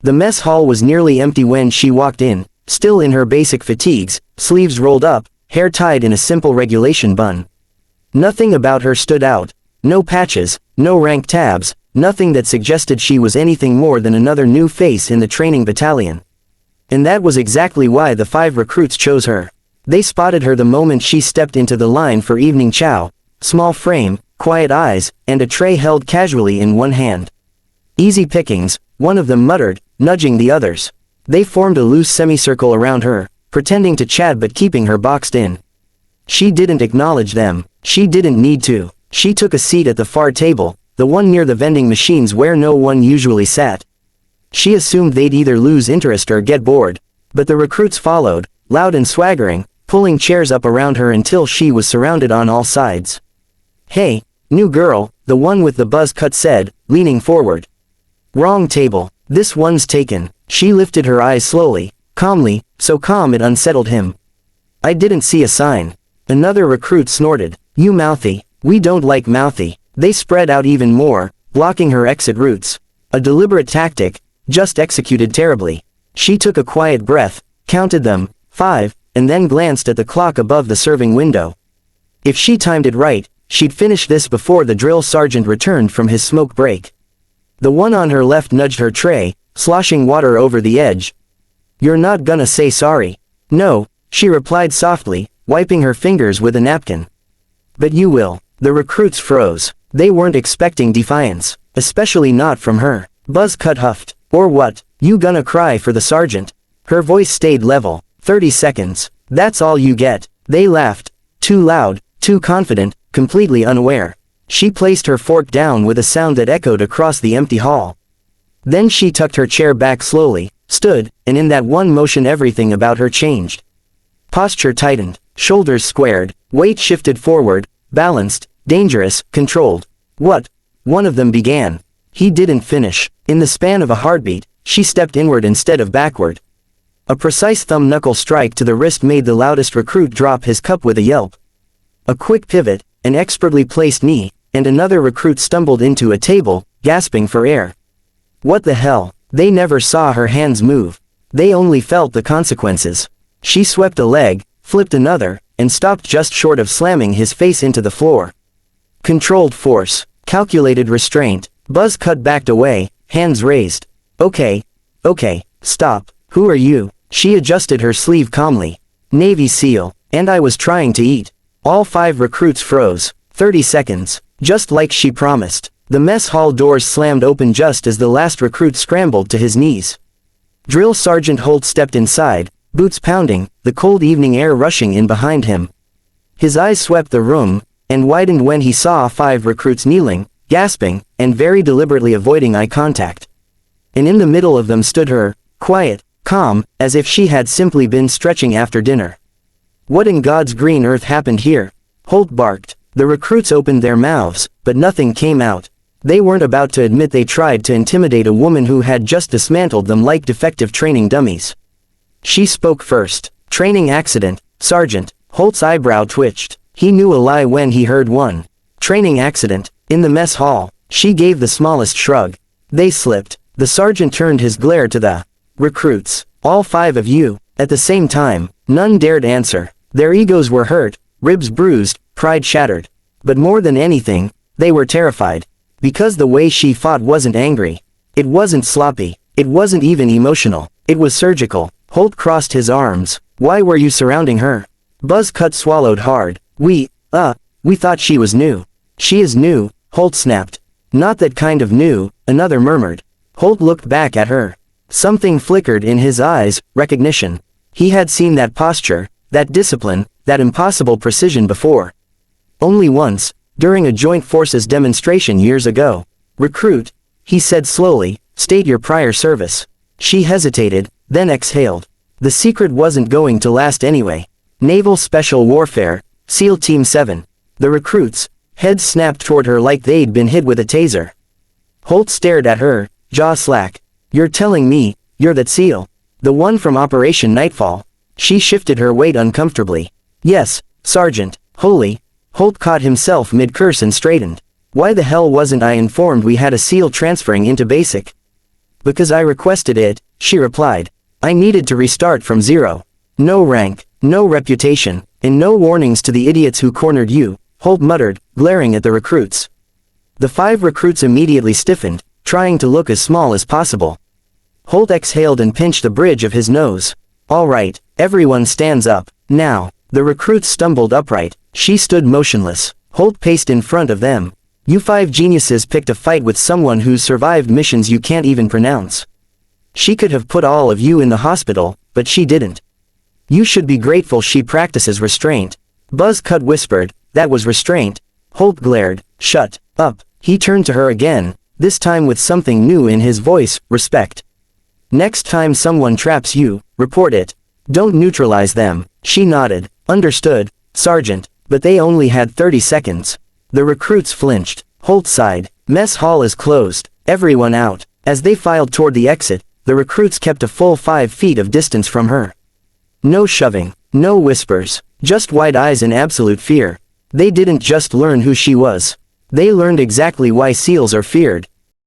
The mess hall was nearly empty when she walked in, still in her basic fatigues, sleeves rolled up, hair tied in a simple regulation bun. Nothing about her stood out. No patches, no rank tabs, nothing that suggested she was anything more than another new face in the training battalion. And that was exactly why the 5 recruits chose her. They spotted her the moment she stepped into the line for evening chow, small frame, quiet eyes, and a tray held casually in one hand. Easy pickings, one of them muttered, nudging the others. They formed a loose semicircle around her, pretending to chat but keeping her boxed in. She didn't acknowledge them. She didn't need to. She took a seat at the far table, the one near the vending machines where no one usually sat. She assumed they'd either lose interest or get bored. But the recruits followed, loud and swaggering, pulling chairs up around her until she was surrounded on all sides. "Hey, new girl," the one with the buzz cut said, leaning forward. "Wrong table. This one's taken." She lifted her eyes slowly, calmly, so calm it unsettled him. "I didn't see a sign." Another recruit snorted. "You mouthy. We don't like mouthy." They spread out even more, blocking her exit routes. A deliberate tactic, just executed terribly. She took a quiet breath, counted them, 5, and then glanced at the clock above the serving window. If she timed it right, she'd finish this before the drill sergeant returned from his smoke break. The one on her left nudged her tray, sloshing water over the edge. "You're not gonna say sorry?" "No," she replied softly, wiping her fingers with a napkin. "But you will." The recruits froze. They weren't expecting defiance, especially not from her. Buzz cut huffed. "Or what? You gonna cry for the sergeant?" Her voice stayed level. 30 seconds. That's all you get. They laughed. Too loud, too confident, completely unaware. She placed her fork down with a sound that echoed across the empty hall. Then she tucked her chair back slowly, stood, and in that one motion everything about her changed. Posture tightened, shoulders squared, weight shifted forward, balanced, dangerous, controlled. "What?" one of them began. He didn't finish. In the span of a heartbeat, she stepped inward instead of backward. A precise thumb-knuckle strike to the wrist made the loudest recruit drop his cup with a yelp. A quick pivot, an expertly placed knee, and another recruit stumbled into a table, gasping for air. What the hell? They never saw her hands move. They only felt the consequences. She swept a leg, flipped another, and stopped just short of slamming his face into the floor. Controlled force, calculated restraint. Buzz cut backed away, hands raised. Okay, stop. Who are you?" She adjusted her sleeve calmly. "Navy SEAL, and I was trying to eat." All 5 recruits froze. 30 seconds. Just like she promised. The mess hall doors slammed open just as the last recruit scrambled to his knees. Drill Sergeant Holt stepped inside, boots pounding, the cold evening air rushing in behind him. His eyes swept the room, and widened when he saw 5 recruits kneeling, gasping, and very deliberately avoiding eye contact. And in the middle of them stood her, quiet, calm, as if she had simply been stretching after dinner. "What in God's green earth happened here?" Holt barked. The recruits opened their mouths, but nothing came out. They weren't about to admit they tried to intimidate a woman who had just dismantled them like defective training dummies. She spoke first. "Training accident, Sergeant." Holt's eyebrow twitched. He knew a lie when he heard one. "Training accident, in the mess hall." She gave the smallest shrug. "They slipped." The sergeant turned his glare to the recruits. "All 5 of you." At the same time, none dared answer. Their egos were hurt, ribs bruised, pride shattered. But more than anything, they were terrified. Because the way she fought wasn't angry. It wasn't sloppy. It wasn't even emotional. It was surgical. Holt crossed his arms. "Why were you surrounding her?" Buzz cut swallowed hard. We thought she was new." "She is new," Holt snapped. "Not that kind of new," another murmured. Holt looked back at her. Something flickered in his eyes, recognition. He had seen that posture, that discipline, that impossible precision before. Only once, during a joint forces demonstration years ago. "Recruit," he said slowly, "state your prior service." She hesitated, then exhaled. The secret wasn't going to last anyway. "Naval Special Warfare, SEAL Team 7. The recruits, heads snapped toward her like they'd been hit with a taser. Holt stared at her, jaw slack. "You're telling me, you're that SEAL? The one from Operation Nightfall?" She shifted her weight uncomfortably. "Yes, Sergeant." "Holy." Holt caught himself mid-curse and straightened. "Why the hell wasn't I informed we had a SEAL transferring into basic?" Because I requested it, she replied. I needed to restart from zero. No rank, no reputation, and no warnings to the idiots who cornered you, Holt muttered, glaring at the recruits. The 5 recruits immediately stiffened, trying to look as small as possible. Holt exhaled and pinched the bridge of his nose. All right, everyone stands up, now. The recruits stumbled upright. She stood motionless. Holt paced in front of them. You 5 geniuses picked a fight with someone who's survived missions you can't even pronounce. She could have put all of you in the hospital, but she didn't. You should be grateful she practices restraint. Buzzcut whispered, that was restraint. Holt glared, shut up. He turned to her again, this time with something new in his voice, respect. Next time someone traps you, report it. Don't neutralize them. She nodded. Understood, Sergeant, but they only had 30 seconds. The recruits flinched. Holt sighed. Mess hall is closed. Everyone out. As they filed toward the exit, the recruits kept a full 5 feet of distance from her. No shoving. No whispers. Just wide eyes in absolute fear. They didn't just learn who she was. They learned exactly why SEALs are feared.